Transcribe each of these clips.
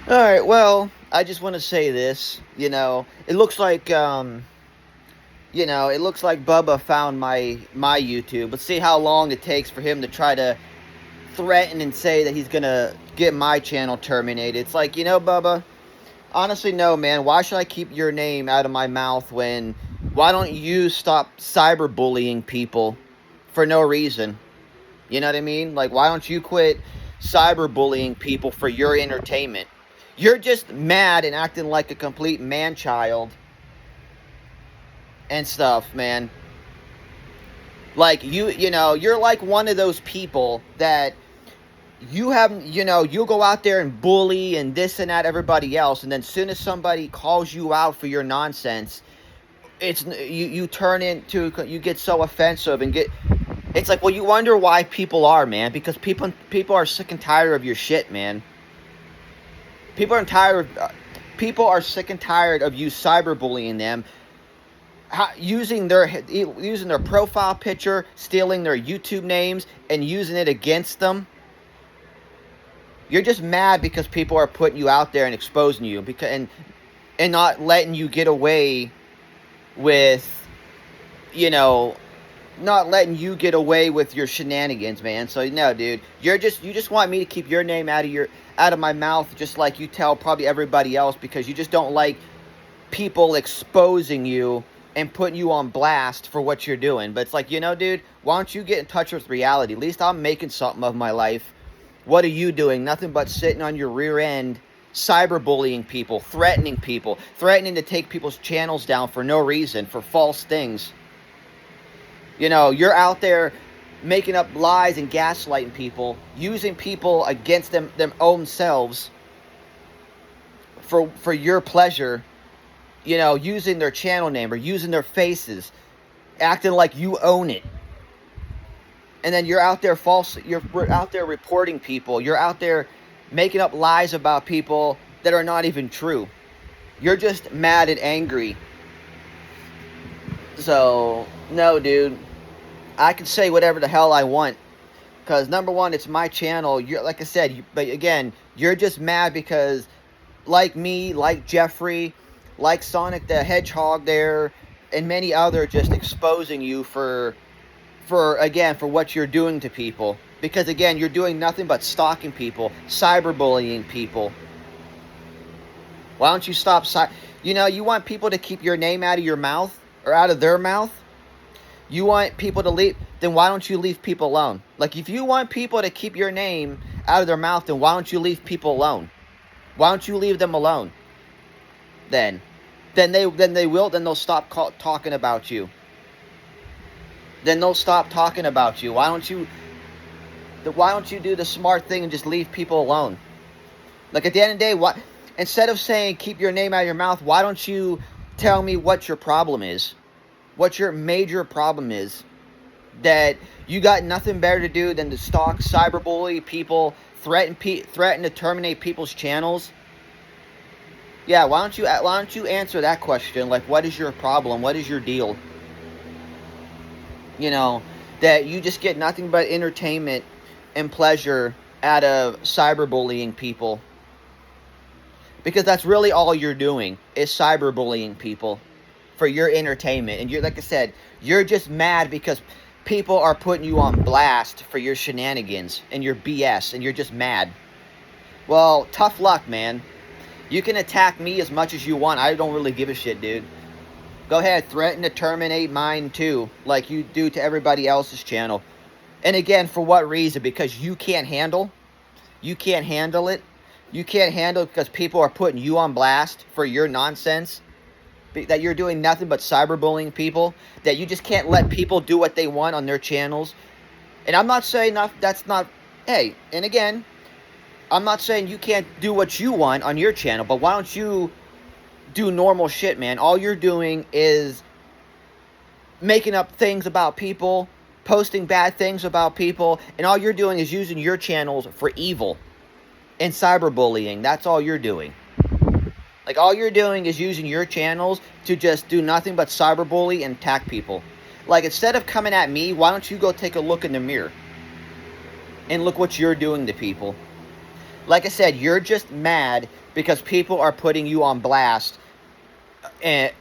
All right, well, I just want to say this. It looks like it looks like Bubba found my YouTube. Let's see how long it takes for him to try to threaten and say that he's gonna get my channel terminated. It's like, Bubba, honestly, no, man. Why should I keep your name out of my mouth when? Why don't you stop cyberbullying people for no reason? You know what I mean? Like, why don't you quit cyberbullying people for your entertainment? You're just mad and acting like a complete man child and stuff, man. Like you're like one of those people that you'll go out there and bully and this and that everybody else, and then as soon as somebody calls you out for your nonsense, you turn into, you get so offensive and get. It's like, well, you wonder why people are, man, because people are sick and tired of your shit, man. People are tired of, people are sick and tired of you cyberbullying them, using their profile picture, stealing their YouTube names, and using it against them. You're just mad because people are putting you out there and exposing you, and not letting you get away with, you know, not letting you get away with your shenanigans, man. So no, dude, you just want me to keep your name out of my mouth, just like you tell probably everybody else, because you just don't like people exposing you and putting you on blast for what you're doing. But it's like, dude, why don't you get in touch with reality? At least I'm making something of my life. What are you doing? Nothing but sitting on your rear end, cyberbullying people, threatening to take people's channels down for no reason, for false things. You're out there making up lies and gaslighting people, using people against them own selves for your pleasure. Using their channel name or using their faces, acting like you own it. And then you're out there you're out there reporting people. You're out there making up lies about people that are not even true. You're just mad and angry. So, no, dude. I can say whatever the hell I want. Because, number one, it's my channel. You're, like I said, but again, you're just mad because, like me, like Jeffrey, like Sonic the Hedgehog there, and many other, just exposing you for what you're doing to people. Because, again, you're doing nothing but stalking people, cyberbullying people. Why don't you stop? You want people to keep your name out of your mouth or out of their mouth? You want people to leave, then why don't you leave people alone? Like, if you want people to keep your name out of their mouth, then why don't you leave people alone? Why don't you leave them alone? Then they'll stop talking about you. Then they'll stop talking about you. Why don't you do the smart thing and just leave people alone? Like, at the end of the day, instead of saying keep your name out of your mouth, why don't you tell me what your problem is? What your major problem is? That you got nothing better to do than to stalk, cyberbully people, threaten to terminate people's channels? Yeah, why don't you answer that question? Like, what is your problem? What is your deal? That you just get nothing but entertainment and pleasure out of cyberbullying people. Because that's really all you're doing, is cyberbullying people for your entertainment. And you're, like I said, you're just mad because people are putting you on blast for your shenanigans and your BS, and you're just mad. Well, tough luck, man. You can attack me as much as you want. I don't really give a shit, dude. Go ahead, threaten to terminate mine too, like you do to everybody else's channel. And again, for what reason? Because you can't handle? You can't handle it? You can't handle it because people are putting you on blast for your nonsense? That you're doing nothing but cyberbullying people? That you just can't let people do what they want on their channels? And I'm not saying that's not... Hey, and again, I'm not saying you can't do what you want on your channel, but why don't you do normal shit, man? All you're doing is making up things about people, posting bad things about people, and all you're doing is using your channels for evil and cyberbullying. That's all you're doing. Like, all you're doing is using your channels to just do nothing but cyberbully and attack people. Like, instead of coming at me, why don't you go take a look in the mirror and look what you're doing to people? Like I said, you're just mad because people are putting you on blast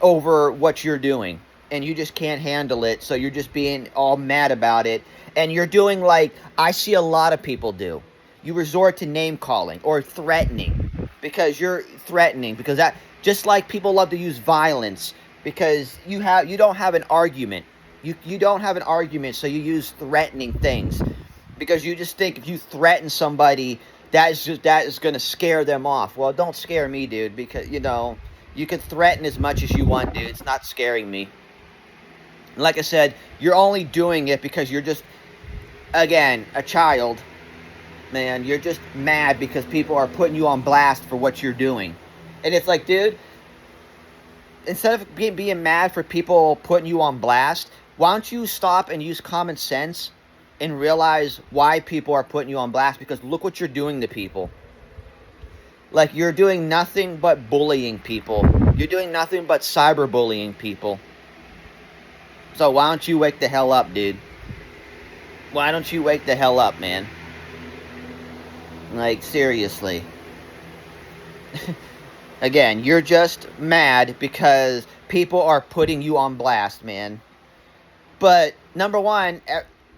over what you're doing. And you just can't handle it, so you're just being all mad about it. And you're doing like I see a lot of people do. You resort to name calling or threatening because you're threatening because that just like people love to use violence because you don't have an argument. You don't have an argument, so you use threatening things because you just think if you threaten somebody that is going to scare them off. Well, don't scare me, dude, because you can threaten as much as you want, dude. It's not scaring me. And like I said, you're only doing it because you're just, again, a child. Man, you're just mad because people are putting you on blast for what you're doing. And it's like, dude, instead of being mad for people putting you on blast, why don't you stop and use common sense and realize why people are putting you on blast? Because look what you're doing to people. Like, you're doing nothing but bullying people. You're doing nothing but cyberbullying people. So why don't you wake the hell up, dude? Why don't you wake the hell up, man? Like, seriously. Again, you're just mad because people are putting you on blast, man. But, number one,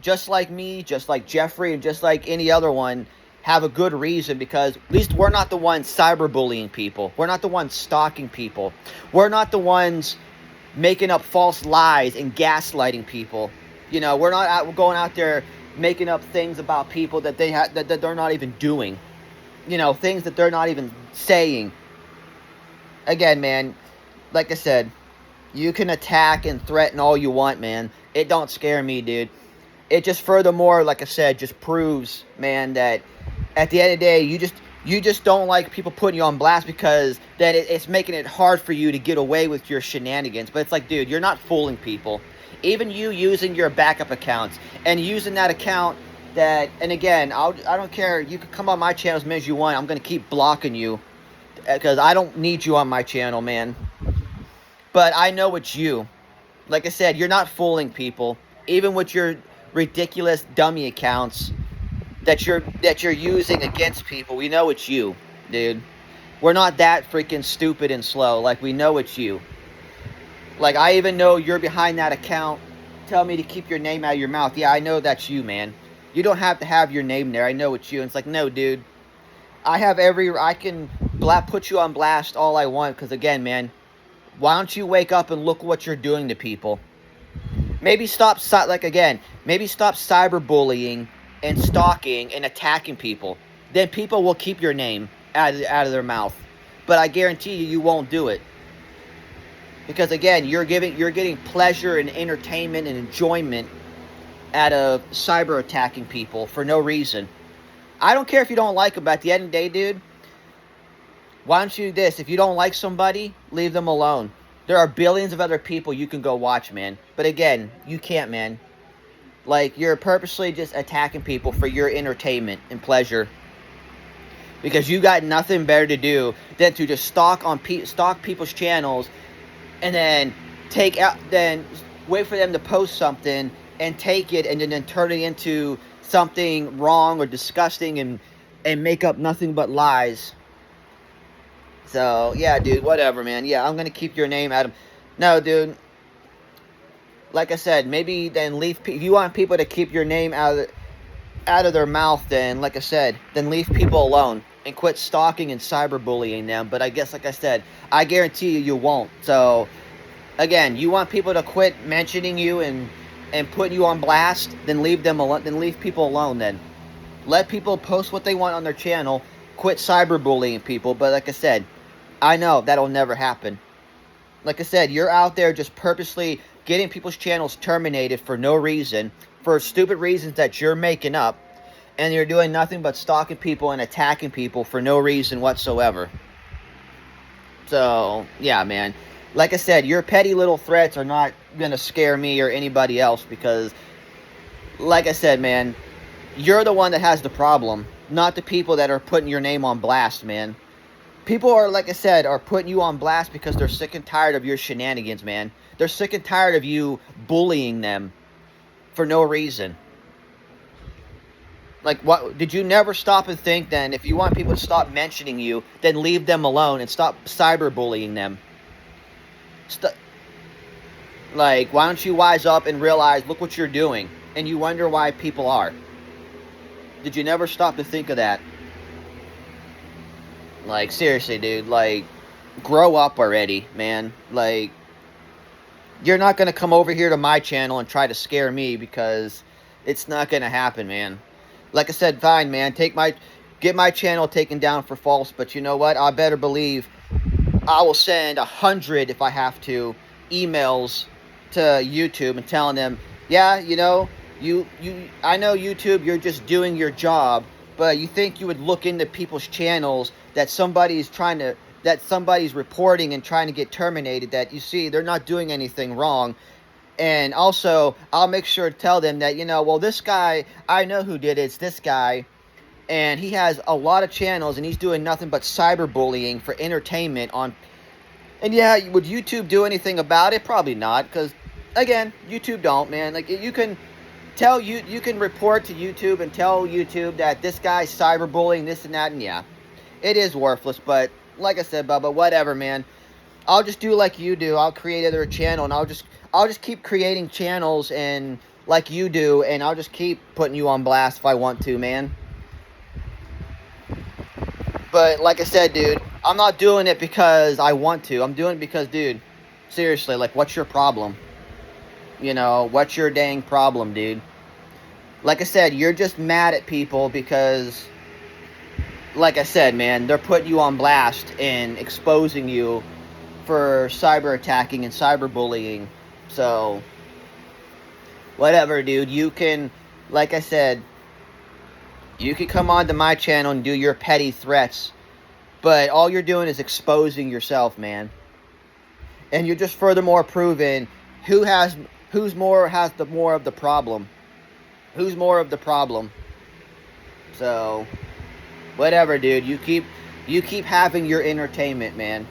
just like me, just like Jeffrey, and just like any other one, have a good reason, because at least we're not the ones cyberbullying people. We're not the ones stalking people. We're not the ones making up false lies and gaslighting people. We're not going out there making up things about people that that they're not even doing. Things that they're not even saying. Again, man, like I said, you can attack and threaten all you want, man. It don't scare me, dude. It just furthermore, like I said, just proves, man, that at the end of the day, you just don't like people putting you on blast because then it's making it hard for you to get away with your shenanigans. But it's like, dude, you're not fooling people. Even you using your backup accounts and using that account and again, I don't care. You can come on my channel as many as you want. I'm going to keep blocking you because I don't need you on my channel, man. But I know it's you. Like I said, you're not fooling people. Even with your ridiculous dummy accounts that you're using against people, we know it's you, dude. We're not that freaking stupid and slow. Like, we know it's you. Like, I even know you're behind that account. Tell me to keep your name out of your mouth. Yeah, I know that's you, man. You don't have to have your name there. I know it's you. And it's like, no, dude. I can put you on blast all I want. Because, again, man, why don't you wake up and look what you're doing to people? Maybe stop cyberbullying and stalking and attacking people. Then people will keep your name out of their mouth. But I guarantee you won't do it. Because again, you're getting pleasure and entertainment and enjoyment out of cyber attacking people for no reason. I don't care if you don't like them, but at the end of the day, dude, why don't you do this? If you don't like somebody, leave them alone. There are billions of other people you can go watch, man. But again, you can't, man. Like, you're purposely just attacking people for your entertainment and pleasure. Because you got nothing better to do than to just stalk people's channels and then wait for them to post something and take it and then turn it into something wrong or disgusting and make up nothing but lies. So, yeah, dude, whatever, man. Yeah, I'm going to keep your name out of... No, dude. Like I said, maybe then if you want people to keep your name out of their mouth, then, like I said, then leave people alone and quit stalking and cyberbullying them. But I guess, like I said, I guarantee you won't. So, again, you want people to quit mentioning you and putting you on blast, then leave them alone. Then leave people alone. Then let people post what they want on their channel. Quit cyberbullying people. But like I said, I know that'll never happen. Like I said, you're out there just purposely getting people's channels terminated for no reason, for stupid reasons that you're making up, and you're doing nothing but stalking people and attacking people for no reason whatsoever. So, yeah, man. Like I said, your petty little threats are not going to scare me or anybody else because, like I said, man, you're the one that has the problem, not the people that are putting your name on blast, man. People are, like I said, are putting you on blast because they're sick and tired of your shenanigans, man. They're sick and tired of you bullying them for no reason. Like, what did you never stop and think? Then, if you want people to stop mentioning you, then leave them alone and stop cyberbullying them. St- like, why don't you wise up and realize, look what you're doing, and you wonder why people are. Did you never stop to think of that? Like, seriously, dude. Like, grow up already, man. Like, you're not gonna come over here to my channel and try to scare me, because it's not gonna happen, man. Like I said, fine, man. Get my channel taken down for false, but you know what? I better believe I will send 100, if I have to, emails to YouTube and telling them, yeah, you know, I know YouTube, you're just doing your job, but you think you would look into people's channels that somebody's reporting and trying to get terminated, that you see they're not doing anything wrong. And also, I'll make sure to tell them that, you know, well, this guy, I know who did it. It's this guy. And he has a lot of channels, and he's doing nothing but cyberbullying for entertainment on. And yeah, would YouTube do anything about it? Probably not, because, again, YouTube don't, man. Like, you can you can report to YouTube and tell YouTube that this guy's cyberbullying, this and that, and yeah, it is worthless. But, like I said, Bubba, whatever, man. I'll just do like you do. I'll create another channel, and I'll just keep creating channels and like you do, and I'll just keep putting you on blast if I want to, man. But like I said, dude, I'm not doing it because I want to. I'm doing it because, dude, seriously, like, what's your problem? You know, what's your dang problem, dude? Like I said, you're just mad at people because, like I said, man, they're putting you on blast and exposing you for cyber attacking and cyberbullying. So, whatever, dude. You can, like I said, you can come onto my channel and do your petty threats, but all you're doing is exposing yourself, man. And you're just furthermore proving who's more of the problem. Who's more of the problem? So, whatever, dude. You keep having your entertainment, man.